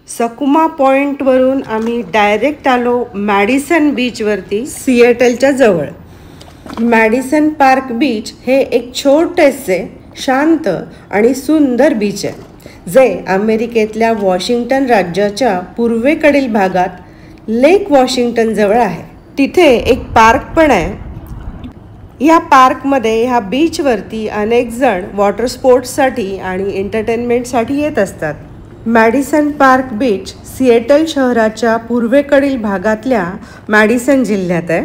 सकुमा पॉइंटवरून आम्ही डायरेक्ट आलो मॅडिसन बीचवरती, सिएटलच्या जवळ. मॅडिसन पार्क बीच हे एक छोटेसे शांत आणि सुंदर बीच आहे, जे अमेरिकेतल्या वॉशिंग्टन राज्याच्या पूर्वेकडील भागात लेक वॉशिंग्टन जवळ आहे. तिथे एक पार्क पण आहे. या पार्कमध्ये ह्या बीचवरती अनेक जण वॉटर स्पोर्ट्ससाठी आणि एंटरटेनमेंटसाठी येत असतात. मॅडिसन पार्क बीच सिएटल शहराच्या पूर्वेकडील भागातल्या मॅडिसन जिल्ह्यात आहे.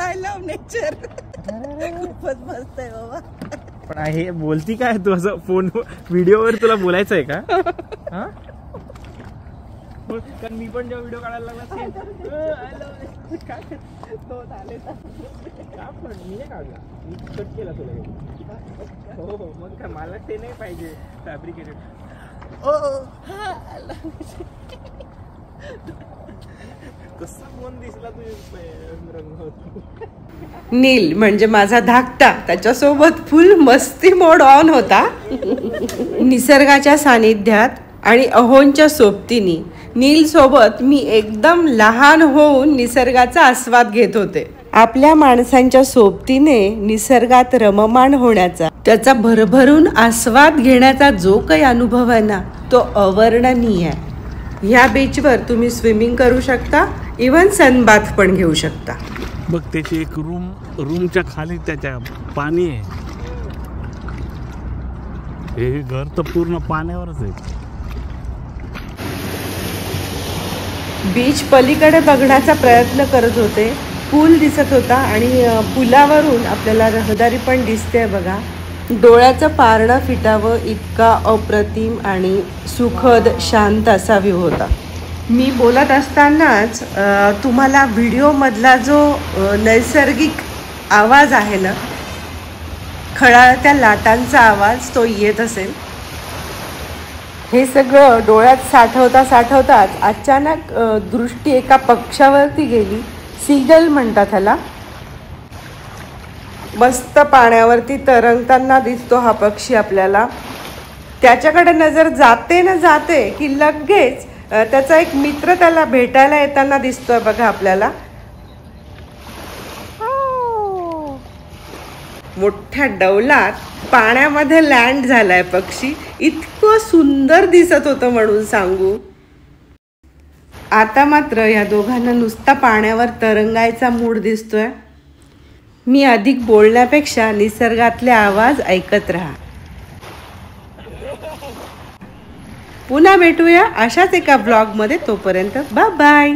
I love nature. खूपच मस्त आहे बाबा. पण हे बोलती काय तू असं फोन व्हिडिओवर तुला बोलायचं आहे का? हा, कारण मी पण जेव्हा व्हिडिओ काढायला लागला काय मी नाही काढला, मी कट केला तुला. हो मग काय, मला ते नाही पाहिजे फॅब्रिकेटेड. कसा फोन दिसला तुझ्या. नील म्हणजे माझा धाकटा, त्याच्यासोबत फुल मस्ती मोड ऑन होता. निसर्गाच्या सानिध्यात आणि अहोंच्या सोबतीने नील सोबत मी एकदम लहान होऊन निसर्गाचा आस्वाद घेत होते. आपल्या माणसांच्या सोबतीने निसर्गात रममाण होण्याचा, त्याचा भरभरून आस्वाद घेण्याचा जो काही अनुभव आहे ना, तो अवर्णनीय आहे. ह्या बीचवर तुम्ही स्विमिंग करू शकता, इव्हन सनबाथ पण घेऊ शकता. बघ त्याची एक रूमच्या खाली त्याच्या पाणी आहे. हे घर तर पूर्ण पाण्यावरच आहे. बीच पलीकडे बघण्याचा प्रयत्न करत होते. पूल दिसत होता आणि पुलावरून आपल्याला रहदारी पण दिसते बघा. डोळ्याचं पारणं फिटावं इतका अप्रतिम आणि सुखद शांत असा व्ह्यू होता. मी बोलत असतानाच तुम्हाला व्हिडिओमधला जो नैसर्गिक आवाज आहे ना, खळाळत्या लाटांचा आवाज, तो येत असेल. हे सगळं डोळ्यात साठवताच अचानक दृष्टी एका पक्षावरती गेली. सीगल म्हणतात ह्याला. मस्त पाण्यावरती तरंगताना दिसतो हा पक्षी आपल्याला. त्याच्याकडे नजर जाते की लगेच त्याचा एक मित्र त्याला भेटायला येताना दिसतोय बघा आपल्याला. मोठ्या डौलात पाण्यामध्ये लँड झालाय पक्षी. इतकं सुंदर दिसत होतं म्हणून सांगू. आता मात्र या दोघांना नुसता पाण्यावर तरंगायचा मूड दिसतोय. मी अधिक बोलण्यापेक्षा निसर्गातले आवाज ऐकत राहा. पुन्हा भेटूया अशाच एका ब्लॉगमध्ये. तोपर्यंत बाय बाय.